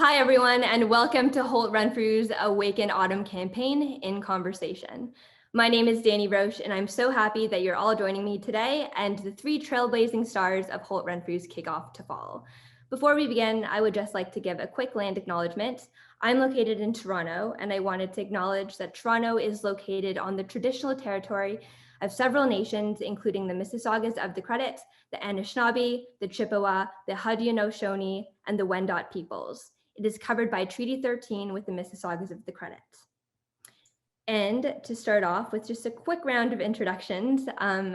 Hi, everyone, and welcome to Holt Renfrew's Awaken Autumn campaign in conversation. My name is Dani Roche, and I'm so happy that you're all joining me today and the three trailblazing stars of Holt Renfrew's kickoff to fall. Before we begin, I would just like to give a quick land acknowledgement. I'm located in Toronto, and I wanted to acknowledge that Toronto is located on the traditional territory of several nations, including the Mississaugas of the Credit, the Anishinaabe, the Chippewa, the Haudenosaunee, and the Wendat peoples. It is covered by Treaty 13 with the Mississaugas of the Credit. And to start off with just a quick round of introductions.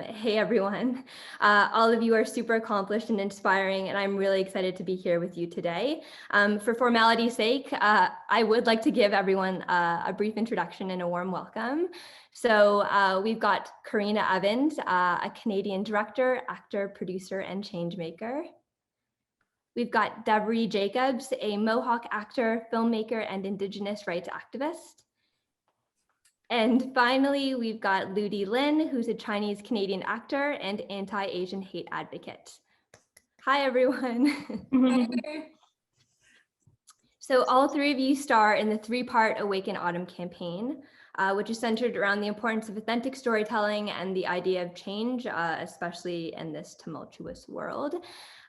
Hey everyone, all of you are super accomplished and inspiring, and I'm really excited to be here with you today. For formality's sake, I would like to give everyone a brief introduction and a warm welcome. So we've got Karena Evans, a Canadian director, actor, producer, and changemaker. We've got Devery Jacobs, a Mohawk actor, filmmaker, and Indigenous rights activist. And finally, we've got Ludi Lin, who's a Chinese-Canadian actor and anti-Asian hate advocate. Hi, everyone. So all three of you star in the three-part Awaken Autumn campaign, which is centered around the importance of authentic storytelling and the idea of change, especially in this tumultuous world.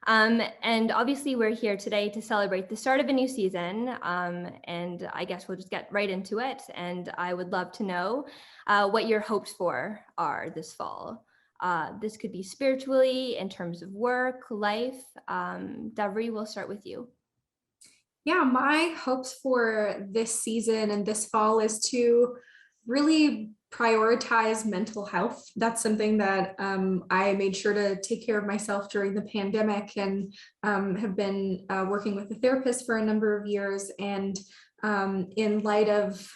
And obviously we're here today to celebrate the start of a new season, and I guess we'll just get right into it. And I would love to know what your hopes for are this fall. This could be spiritually, in terms of work, life. Devery, we'll start with you. Yeah, my hopes for this season and this fall is to really prioritize mental health. That's something that I made sure to take care of myself during the pandemic, and have been working with a therapist for a number of years. And in light of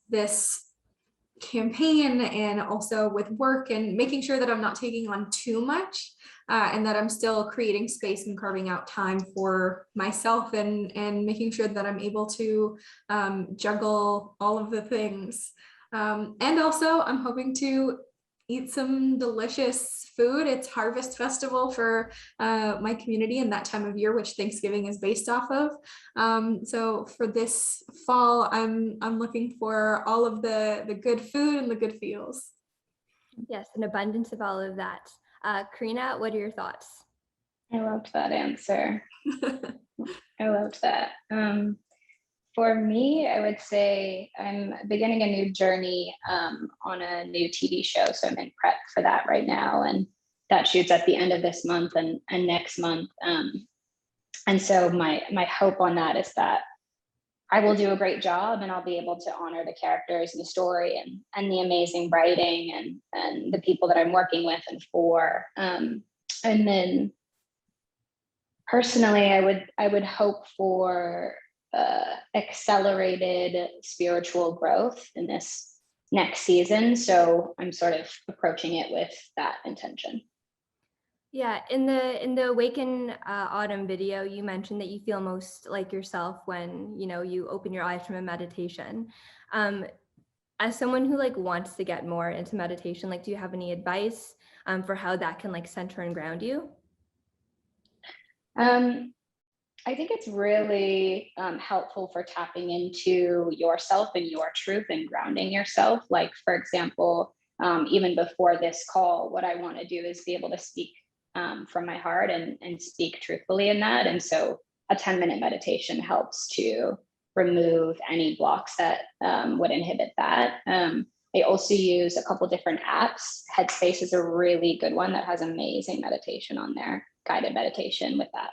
this campaign and also with work and making sure that I'm not taking on too much, and that I'm still creating space and carving out time for myself, and making sure that I'm able to juggle all of the things. And also I'm hoping to eat some delicious food. It's Harvest Festival for my community in that time of year, which Thanksgiving is based off of. So for this fall, I'm looking for all of the good food and the good feels. Yes, an abundance of all of that. Karena, what are your thoughts? I loved that answer. I loved that. For me, I would say I'm beginning a new journey on a new TV show. So I'm in prep for that right now. And that shoots at the end of this month and next month. And so my hope on that is that I will do a great job, and I'll be able to honor the characters and the story and the amazing writing and the people that I'm working with and for. And then personally, I would hope for accelerated spiritual growth in this next season. So I'm sort of approaching it with that intention. Yeah, in the Awaken Autumn video, you mentioned that you feel most like yourself when you open your eyes from a meditation. As someone who wants to get more into meditation, do you have any advice for how that can center and ground you? I think it's really helpful for tapping into yourself and your truth and grounding yourself. Like, for example, even before this call, what I want to do is be able to speak from my heart and speak truthfully in that. And so a 10-minute meditation helps to remove any blocks that would inhibit that. I also use a couple different apps. Headspace is a really good one that has amazing meditation on there, guided meditation with that.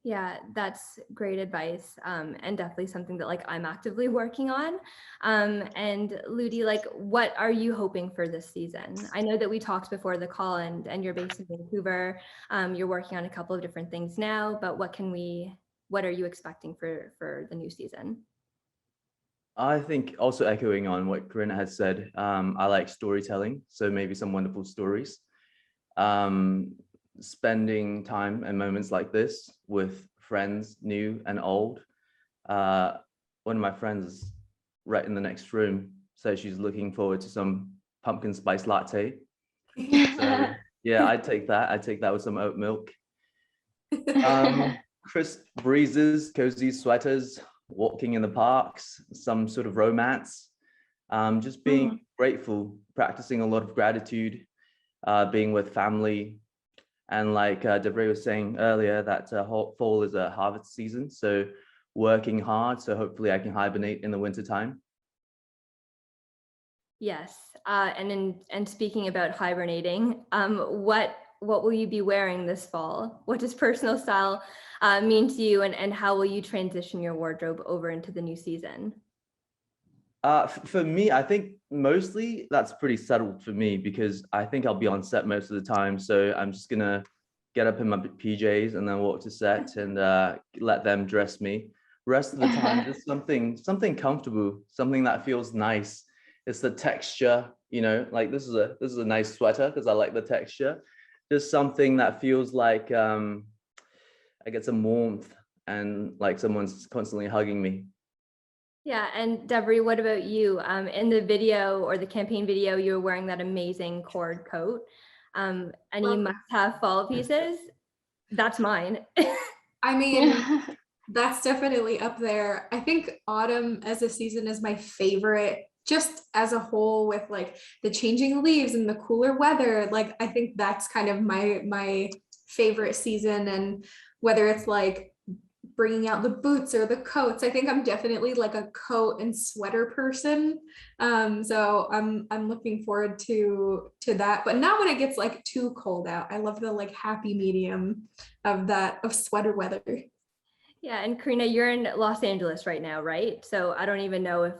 Yeah, that's great advice, and definitely something that I'm actively working on. And Ludi, what are you hoping for this season? I know that we talked before the call, and you're based in Vancouver. You're working on a couple of different things now, but what are you expecting for the new season? I think also echoing on what Karena has said, I like storytelling, so maybe some wonderful stories. Spending time and moments like this with friends, new and old. One of my friends right in the next room says she's looking forward to some pumpkin spice latte. So yeah, I'd take that with some oat milk. crisp breezes, cozy sweaters, walking in the parks, some sort of romance, just being grateful, practicing a lot of gratitude, being with family. And like Devery was saying earlier, that fall is a harvest season. So working hard. So hopefully I can hibernate in the wintertime. Yes. And speaking about hibernating, what will you be wearing this fall? What does personal style mean to you, and how will you transition your wardrobe over into the new season? For me, I think mostly that's pretty settled for me, because I think I'll be on set most of the time. So I'm just gonna get up in my PJs and then walk to set and let them dress me. Rest of the time, just something comfortable, something that feels nice. It's the texture, you know, like this is a nice sweater because I like the texture. Just something that feels like I get some warmth and like someone's constantly hugging me. Yeah, and Devery, what about you? In the video, or the campaign video, you were wearing that amazing cord coat. Any must-have fall pieces? That's mine. I mean, that's definitely up there. I think autumn as a season is my favorite, just as a whole, with like the changing leaves and the cooler weather. Like, I think that's kind of my favorite season. And whether it's like bringing out the boots or the coats, I think I'm definitely like a coat and sweater person. So I'm looking forward to that, but not when it gets like too cold out. I love the like happy medium of sweater weather. Yeah, and Karena, you're in Los Angeles right now, right? So I don't even know if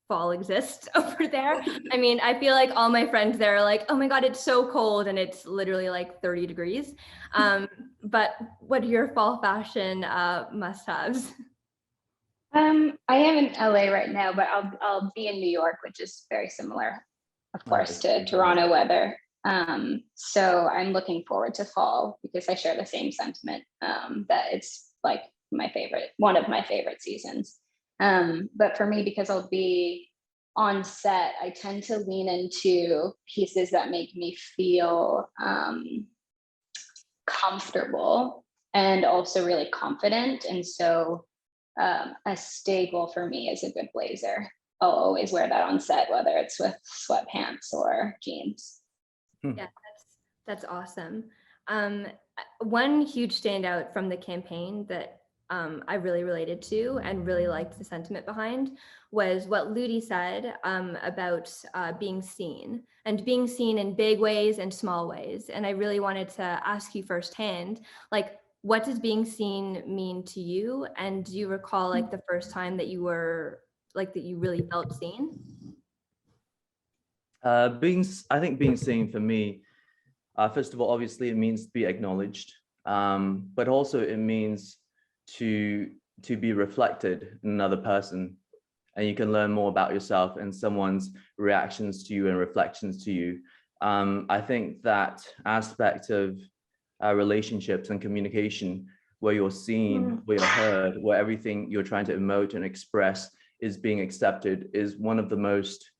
fall exists over there. I mean, I feel like all my friends there are like, oh my God, it's so cold, and it's literally like 30 degrees. But what are your fall fashion must-haves? I am in LA right now, but I'll be in New York, which is very similar, of course, to Toronto weather. So I'm looking forward to fall because I share the same sentiment, that it's like one of my favorite seasons. But for me, because I'll be on set, I tend to lean into pieces that make me feel comfortable and also really confident. And so a staple for me is a good blazer. I'll always wear that on set, whether it's with sweatpants or jeans. Yeah, that's awesome. One huge standout from the campaign that I really related to and really liked the sentiment behind was what Ludi said about being seen, and being seen in big ways and small ways. And I really wanted to ask you firsthand, like, what does being seen mean to you? And do you recall like the first time that you were like, that you really felt seen? I think being seen for me, first of all, obviously it means to be acknowledged, but also it means to be reflected in another person, and you can learn more about yourself and someone's reactions to you and reflections to you. I think that aspect of relationships and communication, where you're seen, where you're heard, where everything you're trying to emote and express is being accepted, is one of the most,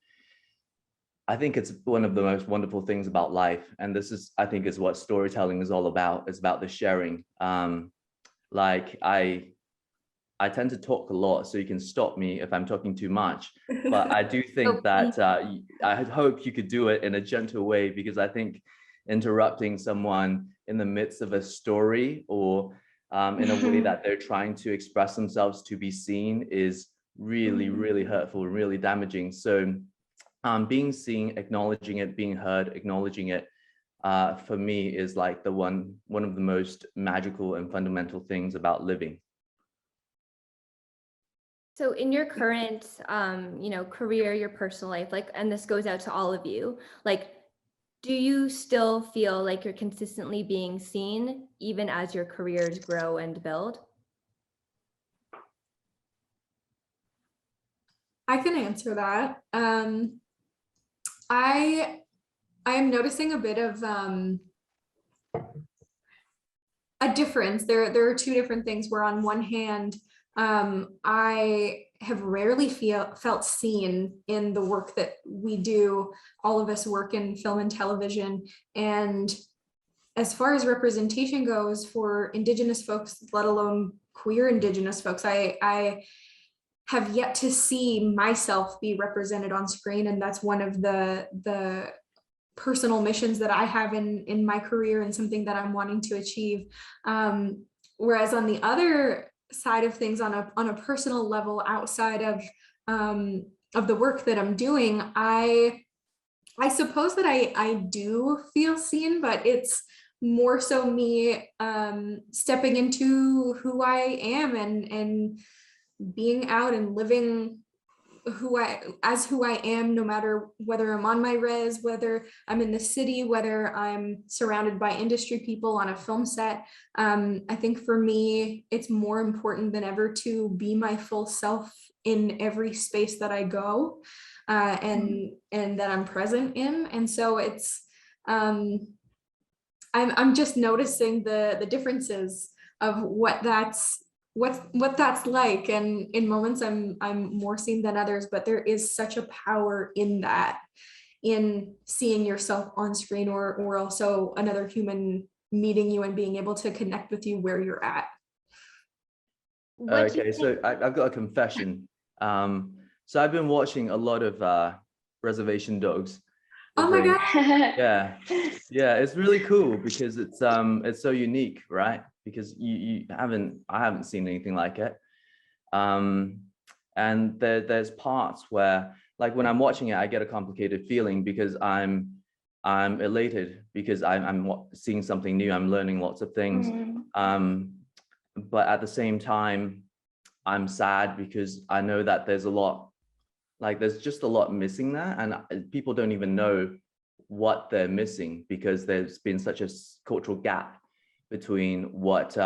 I think it's one of the most wonderful things about life. And this is, I think, is what storytelling is all about. It's about the sharing. Like I tend to talk a lot, so you can stop me if I'm talking too much. But I do think that I hope you could do it in a gentle way, because I think interrupting someone in the midst of a story, or in a way that they're trying to express themselves to be seen, is really, really hurtful, really damaging. So being seen, acknowledging it, being heard, acknowledging it, for me is like one of the most magical and fundamental things about living. So in your current, career, your personal life, like, and this goes out to all of you, like, do you still feel like you're consistently being seen even as your careers grow and build? I can answer that. I am noticing a bit of a difference. There are two different things where, on one hand, I have rarely felt seen in the work that we do. All of us work in film and television, and as far as representation goes for Indigenous folks, let alone queer Indigenous folks, I have yet to see myself be represented on screen. And that's one of the personal missions that I have in my career and something that I'm wanting to achieve. Whereas on the other side of things, on a personal level, outside of the work that I'm doing, I suppose that I do feel seen, but it's more so me stepping into who I am and being out and living who I am, no matter whether I'm on my res, whether I'm in the city, whether I'm surrounded by industry people on a film set. I think for me, it's more important than ever to be my full self in every space that I go and that I'm present in. And so it's I'm just noticing the differences of what that's like, and in moments I'm more seen than others, but there is such a power in that, in seeing yourself on screen or also another human meeting you and being able to connect with you where you're at. Okay, so I've got a confession. So I've been watching a lot of Reservation Dogs. Oh my God. Yeah, it's really cool because it's so unique, right? Because I haven't seen anything like it. And there's parts where, like, when I'm watching it, I get a complicated feeling because I'm elated because I'm seeing something new. I'm learning lots of things. But at the same time, I'm sad because I know that there's just a lot missing there, and people don't even know what they're missing because there's been such a cultural gap between what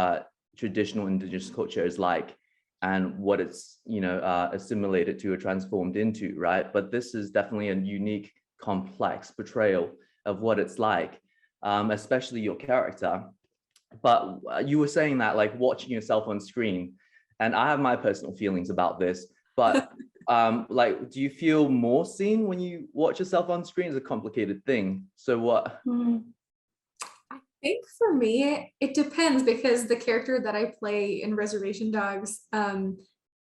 traditional Indigenous culture is like and what it's assimilated to or transformed into, right? But this is definitely a unique, complex portrayal of what it's like, especially your character. But you were saying that, like, watching yourself on screen, and I have my personal feelings about this, but like, do you feel more seen when you watch yourself on screen? It's a complicated thing. So what? I think for me, it depends, because the character that I play in Reservation Dogs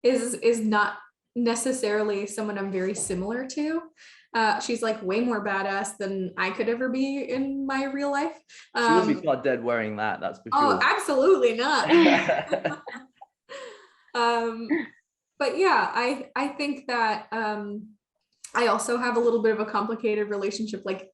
is not necessarily someone I'm very similar to. She's like way more badass than I could ever be in my real life. She would be caught dead wearing that's for sure. Oh, absolutely not. But yeah, I think that I also have a little bit of a complicated relationship, like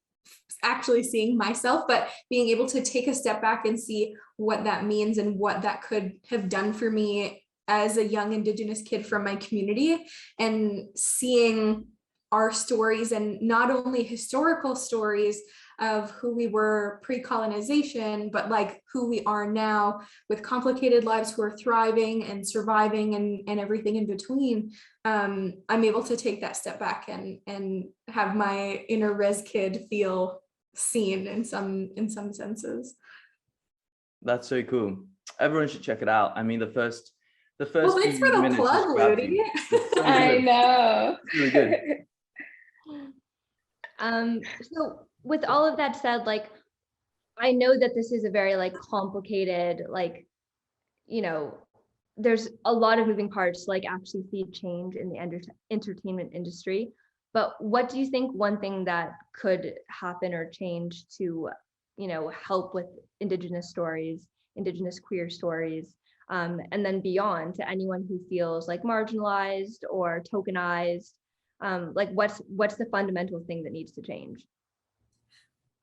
actually seeing myself, but being able to take a step back and see what that means and what that could have done for me as a young Indigenous kid from my community, and seeing our stories, and not only historical stories of who we were pre-colonization, but like who we are now with complicated lives, who are thriving and surviving and everything in between. I'm able to take that step back and have my inner res kid feel seen in some senses. That's so cool. Everyone should check it out. I mean, the first well, thanks for the plug, Ludi. So I know. It's really good. So with all of that said, like, I know that this is a very like complicated, like, there's a lot of moving parts to like actually see change in the entertainment industry. But what do you think one thing that could happen or change to, help with Indigenous stories, Indigenous queer stories, and then beyond, to anyone who feels like marginalized or tokenized? Like, what's the fundamental thing that needs to change?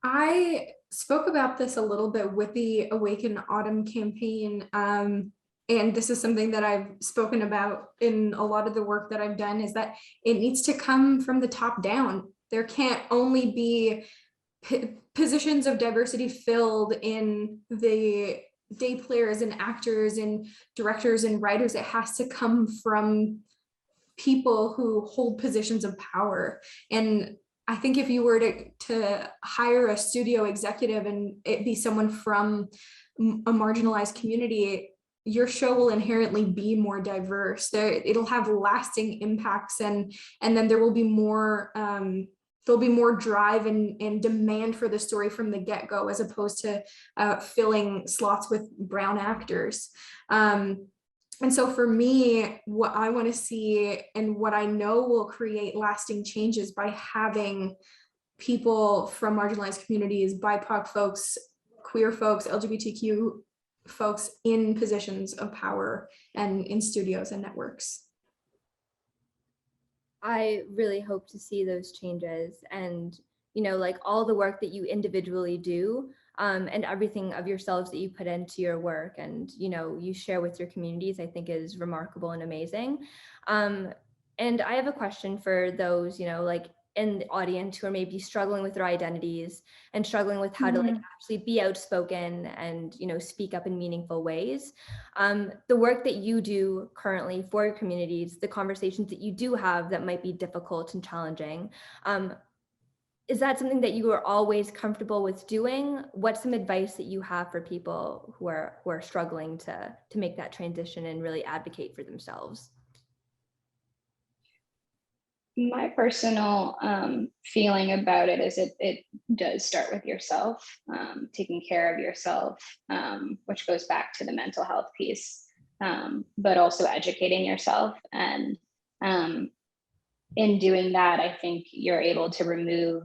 I spoke about this a little bit with the Awaken Autumn campaign, and this is something that I've spoken about in a lot of the work that I've done, is that it needs to come from the top down. There can't only be positions of diversity filled in the day players and actors and directors and writers. It has to come from people who hold positions of power. And I think if you were to hire a studio executive and it be someone from a marginalized community, your show will inherently be more diverse. It'll have lasting impacts, and then there will be more there'll be more drive and demand for the story from the get-go, as opposed to filling slots with brown actors. And so for me, what I want to see and what I know will create lasting changes by having people from marginalized communities, BIPOC folks, queer folks, LGBTQ folks in positions of power and in studios and networks. I really hope to see those changes, and, you know, like all the work that you individually do, and everything of yourselves that you put into your work and, you know, you share with your communities, I think is remarkable and amazing. And I have a question for those, you know, like in the audience who are maybe struggling with their identities and struggling with how to like actually be outspoken and, you know, speak up in meaningful ways. The work that you do currently for your communities, the conversations that you do have that might be difficult and challenging, is that something that you are always comfortable with doing? What's some advice that you have for people who are struggling to make that transition and really advocate for themselves? My personal feeling about it is it does start with yourself, taking care of yourself, which goes back to the mental health piece, but also educating yourself. And in doing that, I think you're able to remove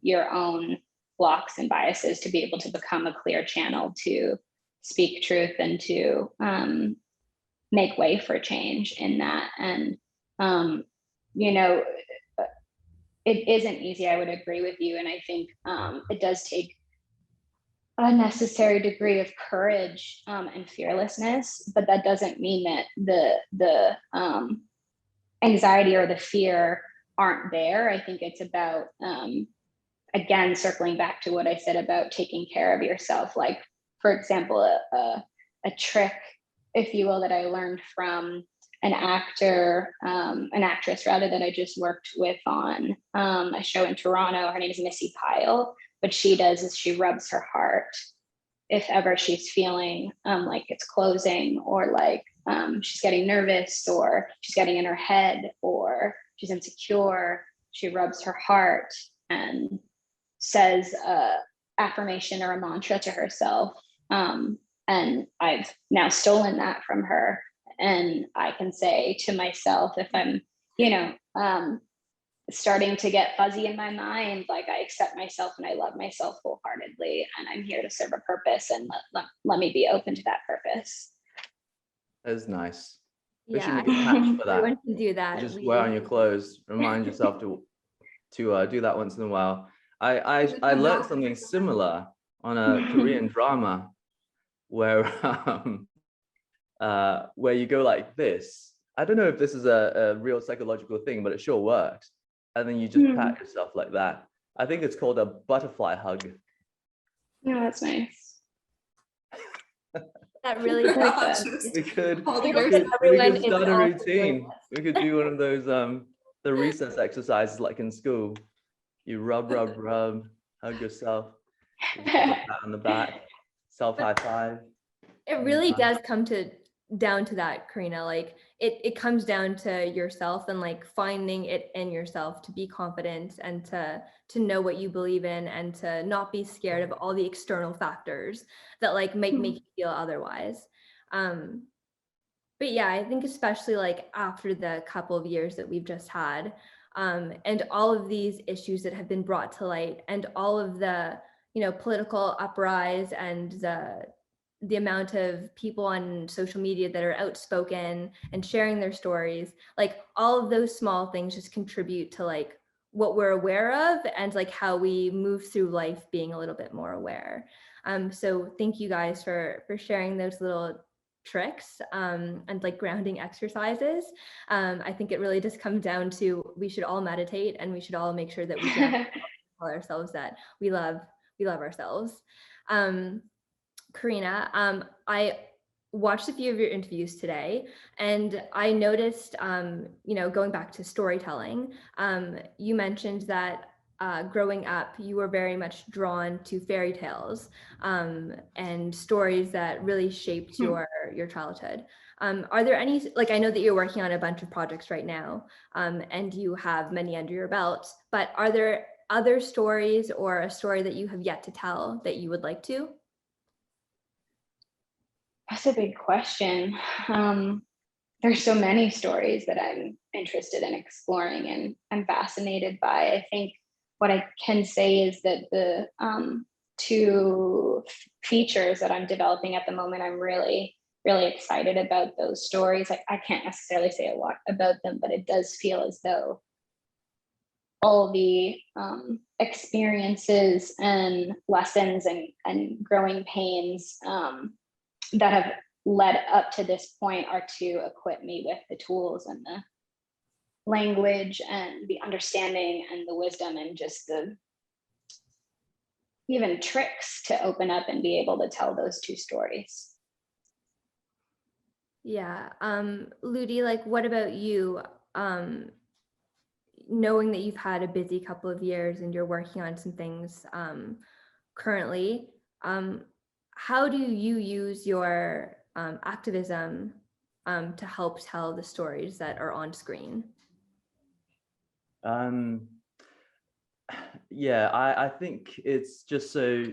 your own blocks and biases to be able to become a clear channel to speak truth and to make way for change in that. And you know, it isn't easy. I would agree with you. And I think it does take a necessary degree of courage and fearlessness, but that doesn't mean that the anxiety or the fear aren't there. I think it's about, again, circling back to what I said about taking care of yourself. Like, for example, a trick, if you will, that I learned from an actress rather, that I just worked with on a show in Toronto. Her name is Missy Pyle. What she does is she rubs her heart if ever she's feeling like it's closing, or like she's getting nervous, or she's getting in her head, or she's insecure. She rubs her heart and says a affirmation or a mantra to herself. And I've now stolen that from her. And I can say to myself, if I'm, you know, starting to get fuzzy in my mind, like, I accept myself and I love myself wholeheartedly, and I'm here to serve a purpose, and let me be open to that purpose. That's nice. We Yeah, should make a patch for that. everyone can do that. You just wear on your clothes. Remind yourself to do that once in a while. I learned something similar on a Korean drama where you go like this. I don't know if this is a real psychological thing, but it sure works. And then you just pat yourself like that. I think it's called a butterfly hug. Yeah, that's nice. That really We could everyone start a routine. We could do one of those the recess exercises like in school. You rub, hug yourself, give yourself a pat on the back, self high five. It really does come down to that, Karena. Like it comes down to yourself and like finding it in yourself to be confident and to know what you believe in, and to not be scared of all the external factors that like make you feel otherwise. But yeah, I think especially like after the couple of years that we've just had, and all of these issues that have been brought to light, and all of the, you know, political uprise, and the amount of people on social media that are outspoken and sharing their stories, like all of those small things just contribute to like what we're aware of, and like how we move through life being a little bit more aware. So thank you guys for sharing those little tricks and like grounding exercises. I think it really just comes down to, we should all meditate, and we should all make sure that we can tell ourselves that we love ourselves. Karena, I watched a few of your interviews today, and I noticed, you know, going back to storytelling, you mentioned that growing up, you were very much drawn to fairy tales and stories that really shaped your childhood. Are there any, like, I know that you're working on a bunch of projects right now and you have many under your belt, but are there other stories or a story that you have yet to tell that you would like to? That's a big question. There's so many stories that I'm interested in exploring and fascinated by. I think what I can say is that the two features that I'm developing at the moment, I'm really, really excited about those stories. I can't necessarily say a lot about them, but it does feel as though all the experiences and lessons and growing pains that have led up to this point are to equip me with the tools and the language and the understanding and the wisdom and just the even tricks to open up and be able to tell those two stories. Yeah. Ludi, like, what about you? Knowing that you've had a busy couple of years and you're working on some things currently, how do you use your activism to help tell the stories that are on screen? Yeah, I think it's just so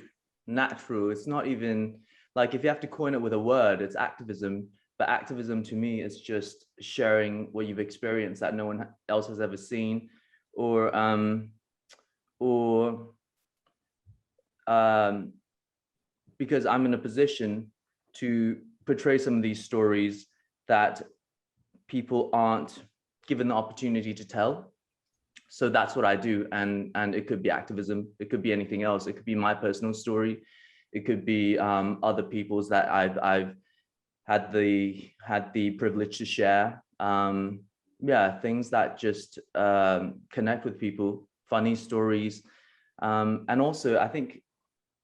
natural. It's not even like, if you have to coin it with a word, it's activism. But activism to me is just sharing what you've experienced that no one else has ever seen, or because I'm in a position to portray some of these stories that people aren't given the opportunity to tell. So that's what I do, and it could be activism, it could be anything else, it could be my personal story, it could be other people's that I've had the privilege to share. Yeah, things that just connect with people, funny stories, and also I think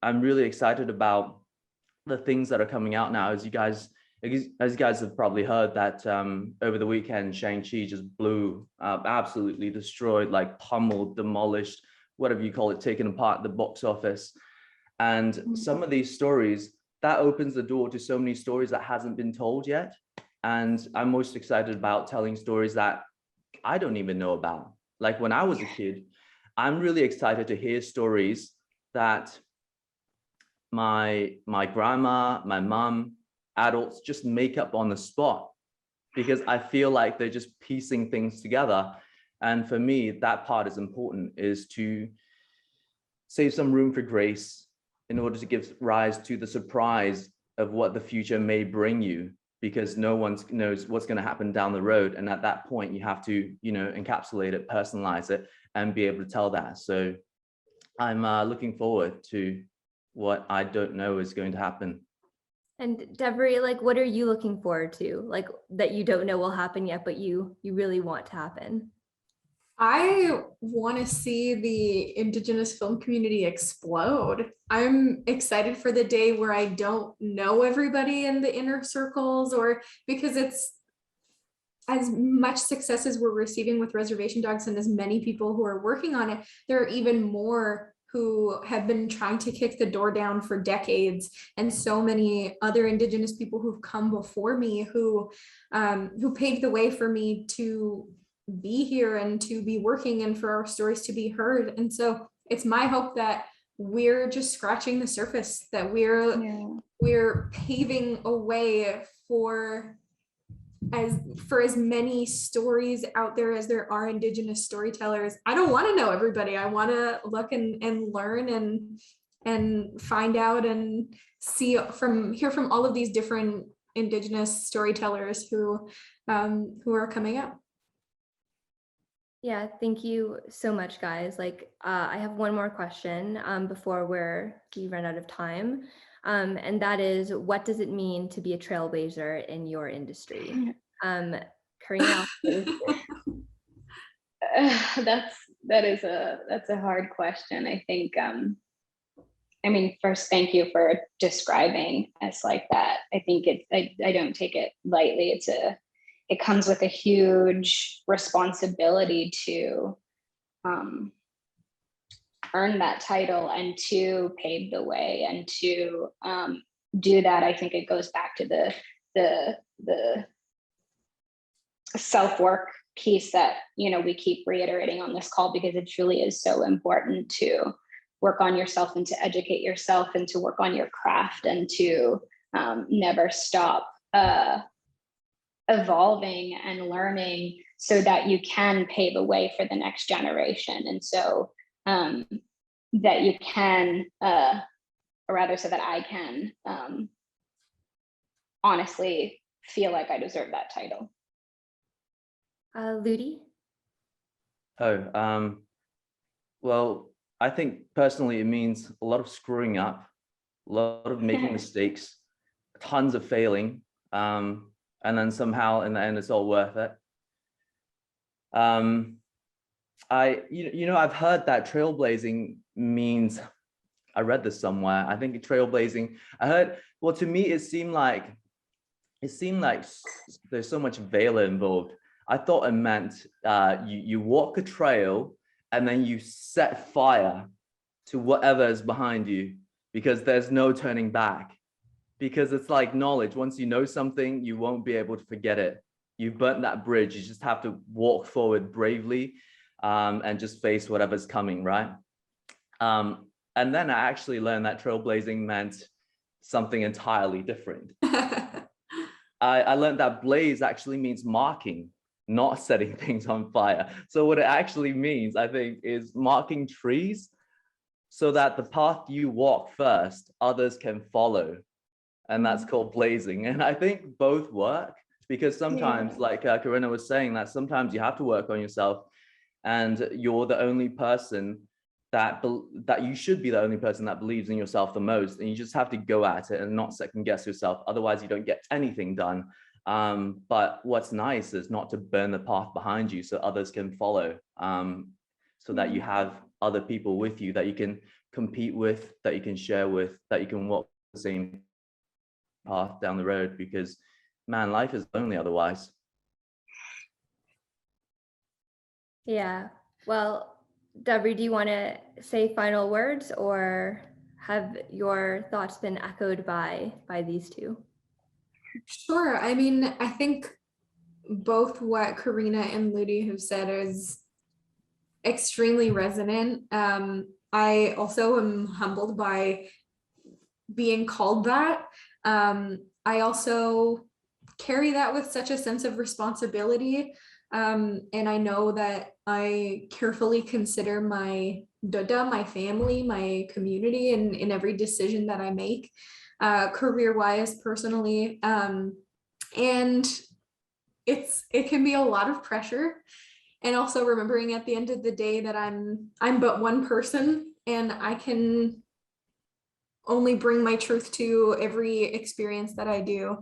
I'm really excited about the things that are coming out now. As you guys have probably heard, that over the weekend, Shang-Chi just blew up, absolutely destroyed, like pummeled, demolished, whatever you call it, taken apart the box office. And some of these stories, that opens the door to so many stories that hasn't been told yet. And I'm most excited about telling stories that I don't even know about. Like when I was a kid, I'm really excited to hear stories that my grandma, my mom, adults just make up on the spot, because I feel like they're just piecing things together. And for me, that part is important, is to save some room for grace in order to give rise to the surprise of what the future may bring you, because no one knows what's going to happen down the road. And at that point, you have to, encapsulate it, personalize it, and be able to tell that. So I'm looking forward to what I don't know is going to happen. And Devery, like, what are you looking forward to, like, that you don't know will happen yet, but you really want to happen? I want to see the Indigenous film community explode. I'm excited for the day where I don't know everybody in the inner circles, or because it's as much success as we're receiving with Reservation Dogs and as many people who are working on it, there are even more who have been trying to kick the door down for decades, and so many other Indigenous people who've come before me who paved the way for me to be here and to be working and for our stories to be heard. And so it's my hope that we're just scratching the surface, that we're paving a way for as many stories out there as there are Indigenous storytellers. I don't want to know everybody. I want to look and learn and find out and hear from all of these different Indigenous storytellers who are coming up. Yeah, thank you so much, guys. Like, I have one more question before we run out of time. And that is, what does it mean to be a trailblazer in your industry? Karena. That's a hard question. I think, first, thank you for describing us like that. I think I don't take it lightly. It comes with a huge responsibility to earn that title and to pave the way and to do that. I think it goes back to the self-work piece that, you know, we keep reiterating on this call, because it truly is so important to work on yourself and to educate yourself and to work on your craft and to never stop evolving and learning so that you can pave a way for the next generation. And so that you can, or rather so that I can honestly feel like I deserve that title. Ludi? Well, I think personally it means a lot of screwing up, a lot of making mistakes, tons of failing, and then somehow in the end it's all worth it. I've heard that trailblazing means, I read this somewhere, I think trailblazing, I heard, well, to me it seemed like there's so much valor involved. I thought it meant you walk a trail and then you set fire to whatever is behind you, because there's no turning back. Because it's like knowledge. Once you know something, you won't be able to forget it. You've burnt that bridge. You just have to walk forward bravely and just face whatever's coming, right? And then I actually learned that trailblazing meant something entirely different. I learned that blaze actually means marking, not setting things on fire. So what it actually means, I think, is marking trees so that the path you walk first, others can follow. And that's called blazing. And I think both work, because sometimes, like Karena was saying, that sometimes you have to work on yourself, and you're the only person that you should be the only person that believes in yourself the most. And you just have to go at it and not second guess yourself. Otherwise you don't get anything done. But what's nice is not to burn the path behind you so others can follow, so that you have other people with you that you can compete with, that you can share with, that you can walk the same path down the road, because man, life is lonely otherwise. Yeah, well, Devery, do you want to say final words, or have your thoughts been echoed by these two? Sure. I mean, I think both what Karena and Ludi have said is extremely resonant. I also am humbled by being called that. I also carry that with such a sense of responsibility. And I know that I carefully consider my dada, my family, my community in every decision that I make, career-wise, personally. And it can be a lot of pressure. And also remembering at the end of the day that I'm but one person, and I can only bring my truth to every experience that I do.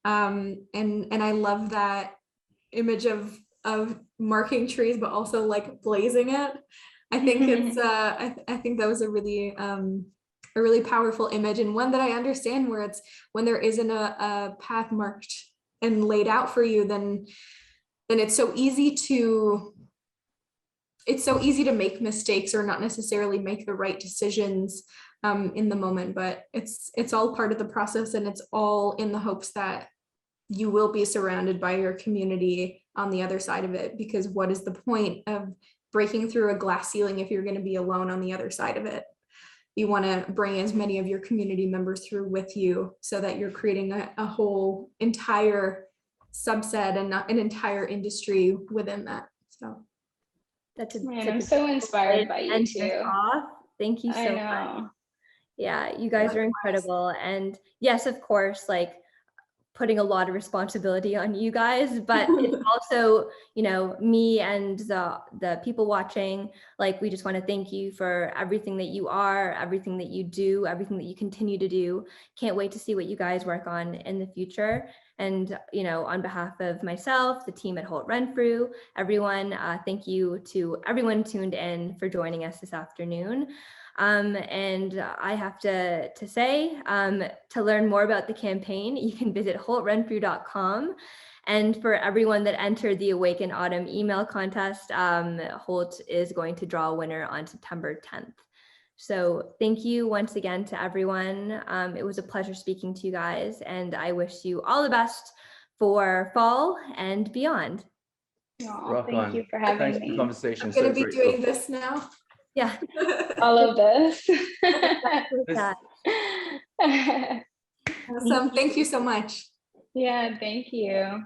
And I love that image of marking trees, but also like blazing it. I think it's I think that was a really powerful image, and one that I understand, where it's when there isn't a path marked and laid out for you, then it's so easy to make mistakes or not necessarily make the right decisions in the moment. But it's all part of the process, and it's all in the hopes that you will be surrounded by your community on the other side of it, because what is the point of breaking through a glass ceiling if you're going to be alone on the other side of it? You want to bring as many of your community members through with you, so that you're creating a whole entire subset and not an entire industry within that. So I'm so inspired by you too. Thank you so much. Yeah, you guys are incredible. And yes, of course, like putting a lot of responsibility on you guys, but it's also, you know, me and the people watching, like, we just want to thank you for everything that you are, everything that you do, everything that you continue to do. Can't wait to see what you guys work on in the future. And, you know, on behalf of myself, the team at Holt Renfrew, everyone, thank you to everyone tuned in for joining us this afternoon. And I have to say, to learn more about the campaign, you can visit holtrenfrew.com. And for everyone that entered the Awake in Autumn email contest, Holt is going to draw a winner on September 10th. So thank you once again to everyone. It was a pleasure speaking to you guys, and I wish you all the best for fall and beyond. Oh, thank you for having Thanks for me. the conversation. I'm going to be grateful. doing this now. Yeah. All of this. Awesome. Thank you so much. Yeah, thank you.